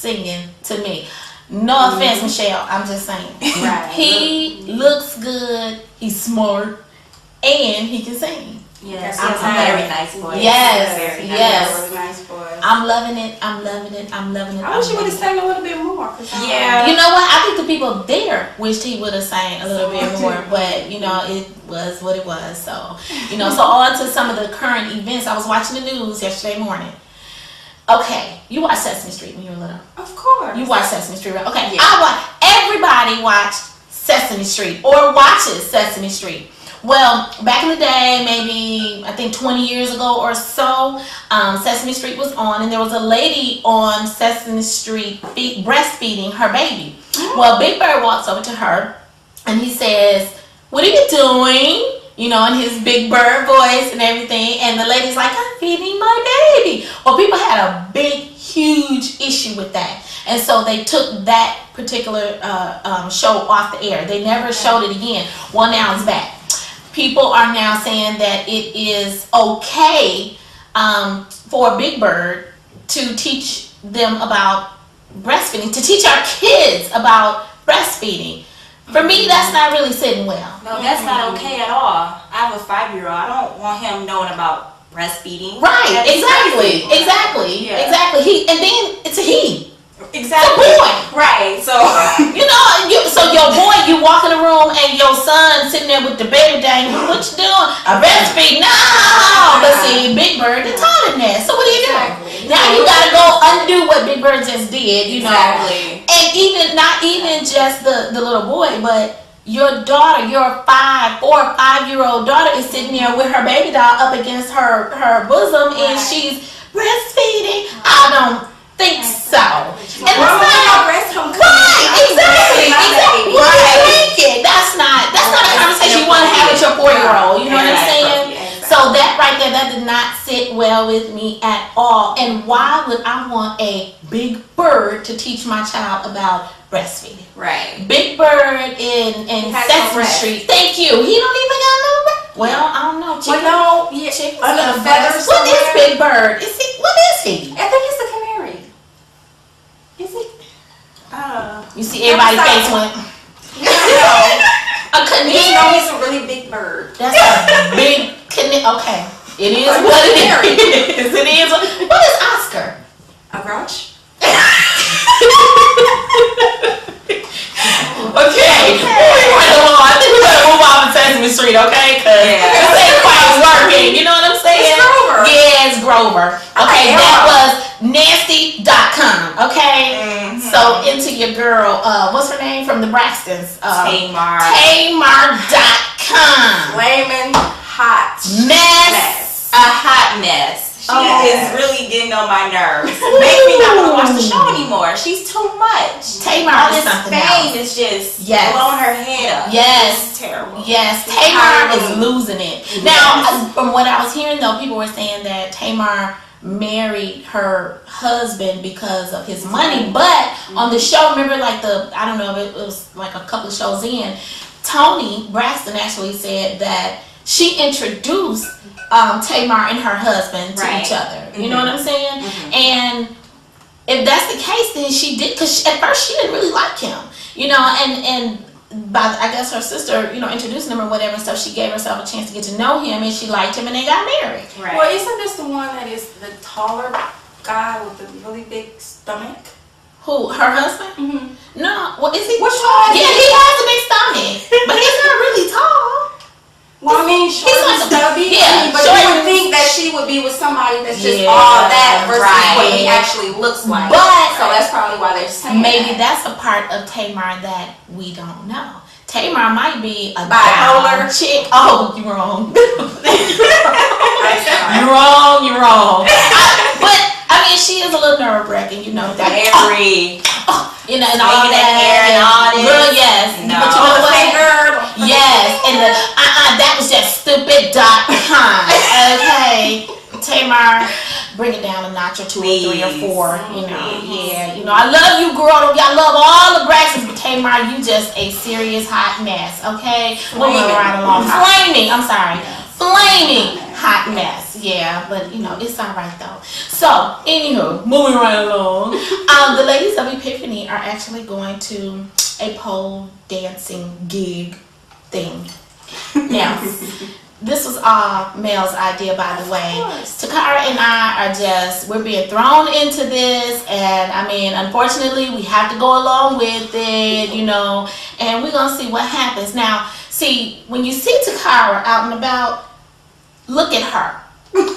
singing to me. No offense, Michelle. I'm just saying. Right. He looks good. He's smart, and he can sing. Yes, I'm very nice voice. Yes, Very nice voice. I'm loving it. I'm loving it. I'm loving it. I wish he would have sang a little bit more. Yeah. You know what? I think the people there wished he would have sang a little bit more, but you know, it was what it was. So, you know, so on to some of the current events. I was watching the news yesterday morning. Okay, you watched Sesame Street when you were little. Of course. You watched Sesame Street, right? Okay, Yeah. Everybody watched Sesame Street or watches Sesame Street. Well, back in the day, maybe I think 20 years ago or so, Sesame Street was on, and there was a lady on Sesame Street breastfeeding her baby. Well, Big Bird walks over to her, and he says, "What are you doing?" You know, in his Big Bird voice and everything. And the lady's like, "I'm feeding my baby." Well, people had a big, huge issue with that. And so they took that particular show off the air. They never showed it again. Well, now it's back. People are now saying that it is okay for Big Bird to teach them about breastfeeding, to teach our kids about breastfeeding. For me, that's not really sitting well. No, that's not okay at all. I have a 5-year-old. I don't want him knowing about breastfeeding. Right, That's exactly, crazy. exactly, Yeah. exactly. And then it's a he. Exactly. It's a boy. Right. So You know, so your boy, you walk in the room and your son sitting there with the baby dang, what you doing? I breastfeed. No! But see, Big Bird, they're Thadinternet. So what do you do? Exactly. Now you gotta go undo what Big Bird just did, you know. Exactly. And not even just the little boy, but your daughter, your 4 or 5-year-old daughter is sitting there with her baby doll up against her bosom, and she's breastfeeding. I don't think so. And it's not breast home right, exactly. Right. That's not a conversation you want to have with your 4-year-old. You know what I'm saying? So that right there, that did not sit well with me at all. And why would I want a Big Bird to teach my child about breastfeeding? right. Big Bird in has no Sesame breast. Street. Thank you. He don't even got no breast. Well, I don't know. Chicken. Well, no, yeah, Chicken. under the feathers What is somewhere. Big Bird? What is he? I think it's a canary. Is it? You see everybody's face went. A You canary. know he's a really big bird. That's a big canary. Okay. It is what it is. It is. What is Oscar? A grouch? Okay. Moving right along. I think we better move on to Sesame Street, okay? Because this ain't quite working. You know what I'm saying? It's Grover. Yeah, it's Grover. Okay, that was nasty.com. Okay? So into your girl, what's her name from the Braxtons? Tamar. Tamar.com. Flaming hot Mess. A hot mess. She Oh. is really getting on my nerves. Make me not want to watch the show anymore. She's too much. Tamar All is this something fame else. is just Yes. blowing her head up. Yes. It's terrible. Yes, Tamar is losing it. Now, from what I was hearing though, people were saying that Tamar married her husband because of his money. But on the show, remember, like I don't know, it was like a couple of shows in, Tony Braxton actually said that she introduced Tamar and her husband to each other. You know what I'm saying? And if that's the case, then she did, because at first she didn't really like him, you know, and by I guess her sister, you know, introducing him or whatever and stuff, she gave herself a chance to get to know him, and she liked him, and they got married. Right. Well, isn't this the one that is the taller guy with the really big stomach? Who? Her husband? Mm-hmm. No. Well, is he? Which one? Yeah, he has a big stomach, but he's not really tall. Well, I mean, short He's and like stubby. yeah, but short you would and- think that she would be with somebody that's just Yeah, all that versus right. what he actually looks like. But- so that's probably why they're saying Maybe that. that's a part of Tamar that we don't know. Tamar might be a Bipolar down chick. Oh, you're wrong. Sorry. You're wrong. You're wrong. But I mean, she is a little nerve wracking, you know. That Very. you know, and all Swinging that the hair and all this. Girl, yes. No. But you know what? Finger. Yes, and the that was just stupid.com. Okay, Tamar, bring it down a notch or 2 or 3 or 4. You know, yeah. You know, I love you, girl. I love all the Braxtons, but Tamar, you just a serious hot mess. Okay, moving right along. Flaming. I'm sorry. flaming hot mess. Yeah, but it's all right though. So, anywho, moving right along. The ladies of Epiphany are actually going to a pole dancing gig thing. Now, this was all Mel's idea, by the way. Takara and I are we're being thrown into this, and I mean, unfortunately, we have to go along with it, and we're going to see what happens. Now, see, when you see Takara out and about, look at her.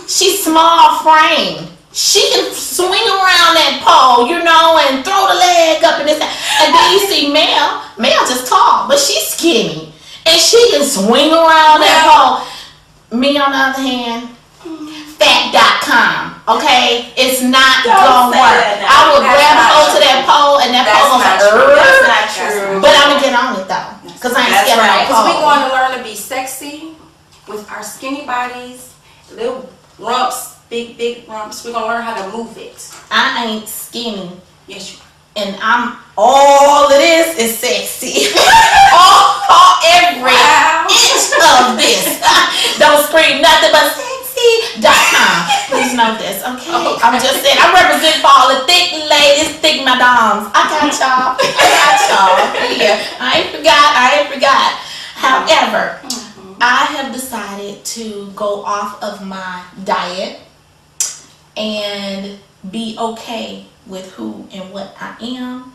She's small frame. She can swing around that pole, and throw the leg up and this. And then you see Mel. Mel just tall, but she's skinny. And she can swing around that pole. Me, on the other hand, fat.com, okay? It's not going to work. I will grab a hold to that pole, and that pole goes like, that's not true. But I'm going to get on it, though. Because I ain't scared of that Because pole. we're going to learn to be sexy with our skinny bodies, little rumps, big rumps. We're going to learn how to move it. I ain't skinny. Yes, you are. And all of this is sexy. Every inch of this. Don't scream nothing but sexy.com. Please know this, okay? I'm just saying, I represent for all the thick ladies, thick madams. I got y'all. Yeah, I ain't forgot. However, I have decided to go off of my diet and be okay with who and what I am.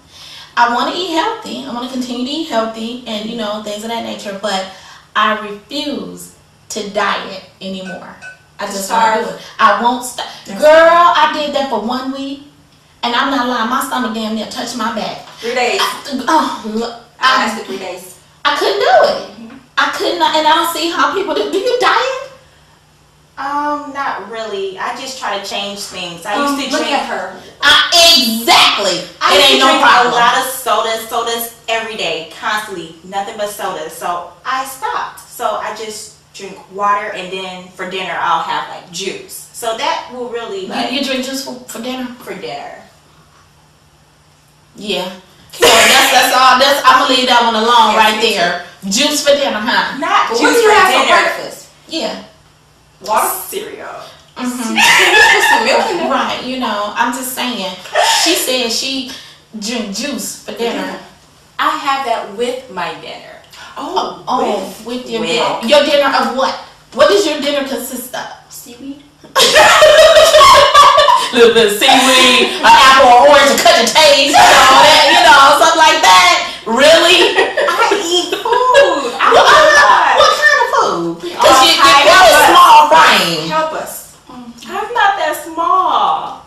I want to eat healthy. I want to continue to eat healthy and, things of that nature. But I refuse to diet anymore. I just won't do it. I won't stop. Girl, I did that for 1 week. And I'm not lying. My stomach damn near touched my back. 3 days. I lasted 3 days. I couldn't do it. I could not. And I don't see how people do. Do you diet? Not really. I just try to change things. I used to look drink at her. Exactly. I It used ain't to no drink problem. a lot of sodas every day, constantly, nothing but sodas. So I stopped. So I just drink water, and then for dinner I'll have like juice. So that will really You drink juice for dinner? for dinner. Yeah. So that's all. I'm gonna leave that one alone right there. Juice for dinner, huh? Not But juice what do you for have for dinner. breakfast? Yeah. Water? Cereal. Mm-hmm. Put some milk in there. Right. I'm just saying. She said she drink juice for dinner. I have that with my dinner. With your dinner. Your dinner of what? What does your dinner consist of? Seaweed. Little bit of seaweed, an apple, or orange to cut your taste, something like that. Really? I eat food. What kind of food? Because you're a small frame. Help us. I'm not that small.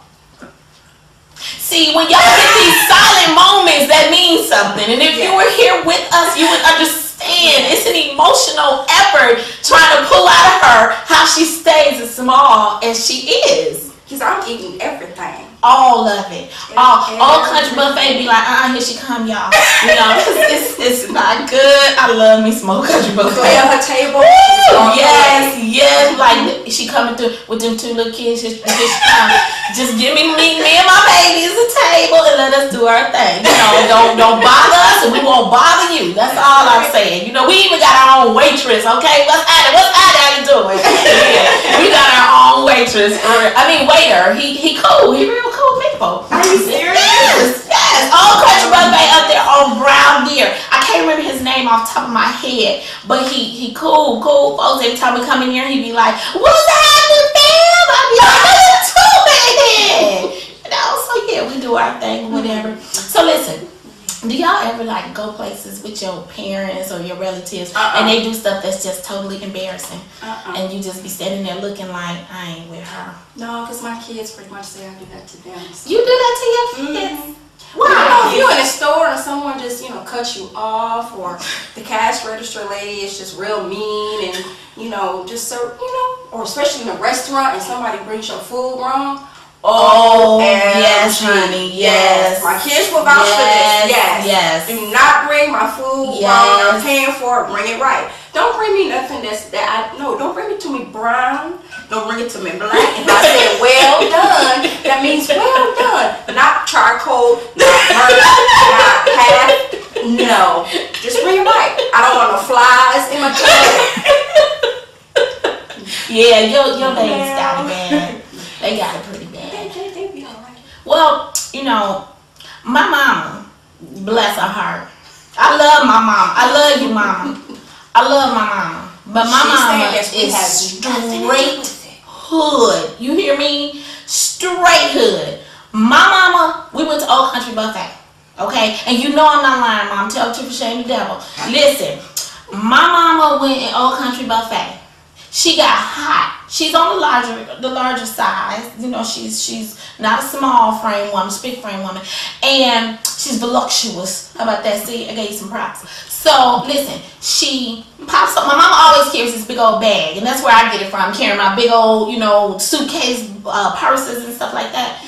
See, when y'all get these silent moments, that means something. And if you were here with us, you would understand. It's an emotional effort trying to pull out of her how she stays as small as she is. Because I'm eating everything. All of it. All country buffet be like, here she come, y'all. It's not good. I love me some old country buffet. Clear her table. Yes. Like she coming through with them 2 little kids. Just give me and my babies a table and let us do our thing. Don't bother us and we won't bother you. That's all I'm saying. We even got our own waitress. Okay, what's Ada? How you doing? Yeah. We got our own waitress. Waiter. He cool. He real cool people. Are you serious? Yes. Old country buffet up there on Brown Deer. I can't remember his name off the top of my head, but he cool folks. Every time we come in here, he be like, "What's happening, fam?" I be like, "What's too bad?" So yeah, we do our thing, whatever. So listen. Do y'all ever go places with your parents or your relatives and they do stuff that's just totally embarrassing and you just be standing there looking like, I ain't with her? No, because my kids pretty much say I do that to them. So. You do that to your kids? Wow. If you're in a store and someone just, cuts you off, or the cash register lady is just real mean and, just so, or especially in a restaurant and somebody brings your food wrong. Oh, yes, honey, yes. My kids will vouch for this. Yes. Do not bring my food wrong. I'm paying for it. Bring it right. Don't bring me nothing don't bring it to me brown. Don't bring it to me black. If I say well done, that means well done. Not charcoal, not burnt, not half. No. Just bring it right. I don't want no flies in my tub. Yeah, your ladies got it bad. They got it pretty bad. They be alright. Well, you know, my mama, bless her heart. I love my mama. I love you, mama. I love my mama. But my mama is straight hood. You hear me? Straight hood. My mama, we went to Old Country Buffet. Okay? And you know I'm not lying, Mom. Tell the truth, shame the devil. Listen, my mama went in Old Country Buffet. She got hot. She's on the larger size. You know, she's not a small frame woman, she's a big frame woman. And she's voluptuous. How about that? See, I gave you some props. So, listen, she pops up. My mama always carries this big old bag, and that's where I get it from. Carrying my big old, you know, suitcase, purses and stuff like that.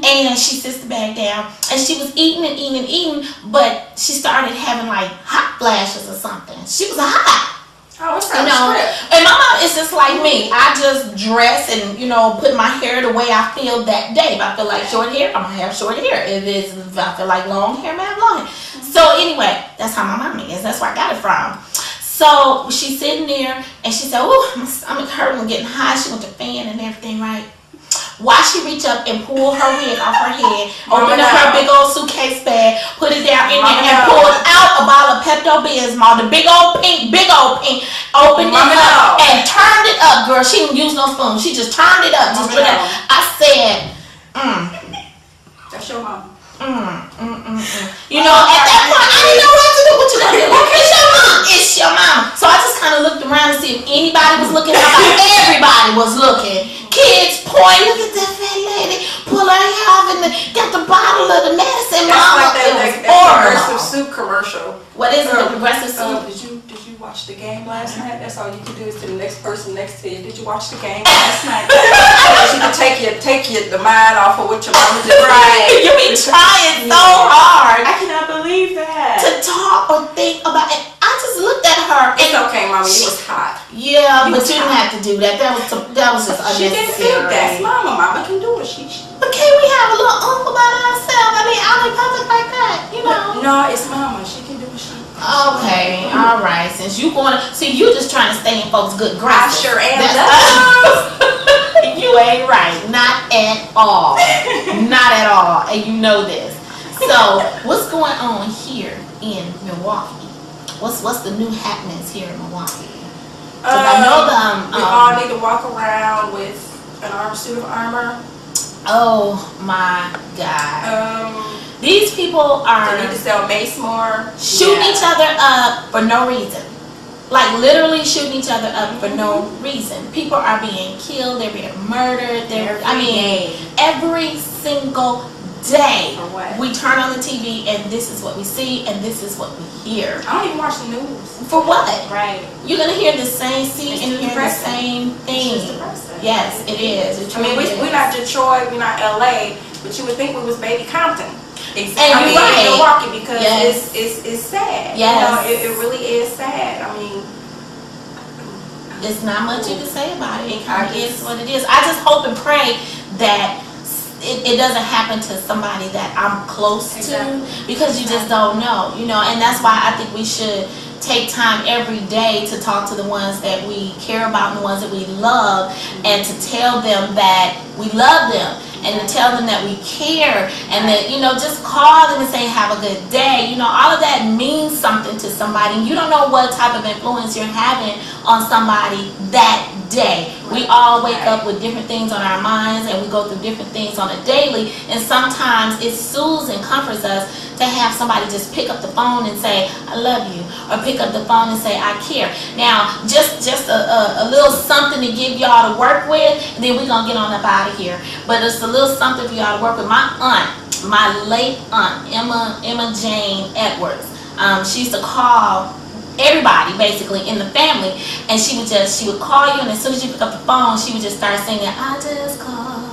And she sits the bag down, and she was eating, but she started having like hot flashes or something. She was hot. Oh, it's you know, and my mom is just like me. I just dress and, you know, put my hair the way I feel that day. If I feel like short hair, I'm gonna have short hair. If I feel like long hair, I'm gonna have long hair. So anyway, that's how my mom is. That's where I got it from. So she's sitting there and she said, "Oh, my stomach hurting, I'm getting hot." She went to fan and everything, right? Why she reach up and pull her wig off her head, open up her big old suitcase bag, put it down in there, and pulled out a bottle of Pepto-Bismol, the big old pink, opened it up and turned it up, girl. She didn't use no spoon. She just turned it up. Just I said, That's your mom. You know, at that point, I didn't know what to do. What you gonna do? It's your mom. It's your mom. So I just kind of looked around to see if anybody was looking. Everybody was looking. Kids point, look at that fat lady, pull her hair off and got the bottle of the medicine. That's Mama, like that progressive soup commercial. What is it? The progressive soup? Did you watch the game last night? That's all you can do is to the next person next to you. Did you watch the game last night? You can take the mind off of what your mama did. Right. You be trying so hard. I cannot believe that. To talk or think about it. I just looked at her. It's okay, Mama. You was hot. Yeah, but you didn't have to do that. That was just unnecessary. She didn't think that. Mama can do it. But can't we have a little oomph about ourselves? I mean, out in public like that, you know? No, it's Mama. She can do what she. Okay, all right. Since you you just trying to stay in folks' good graces. I sure am. You ain't right. Not at all. Not at all. And you know this. So, what's going on here in Milwaukee? What's the new happenings here in Milwaukee? I know we all need to walk around with an suit of armor. Oh my God. These people are they need to sell mace more. Shooting each other up for no reason. Like literally shooting each other up for no reason. People are being killed, they're being murdered, every single day we turn on the TV and this is what we see and this is what we hear. I don't even watch the news. For what? Right. You're gonna hear the same, see and hear the same thing. Yes, it is. We're not Detroit, we're not LA, but you would think we was baby Compton. Exactly. And you're right. Milwaukee because it's sad. Yes. You know, it really is sad. I mean, it's not much you can say about it. It kind of is what it is. I just hope and pray that it doesn't happen to somebody that I'm close to, because you just don't know, you know, and that's why I think we should take time every day to talk to the ones that we care about and the ones that we love, and to tell them that we love them, and to tell them that we care, and that, you know, just call them and say have a good day. You know, all of that means something to somebody. You don't know what type of influence you're having on somebody that day. We all wake up with different things on our minds, and we go through different things on a daily, and sometimes it soothes and comforts us to have somebody just pick up the phone and say I love you, or pick up the phone and say I care. Now just a little something to give y'all to work with, and then we're gonna get on up out of here. But it's a little something for y'all to work with. My aunt, my late aunt Emma Jane Edwards, she used to call everybody basically in the family, and she would call you, and as soon as you pick up the phone she would just start singing I just called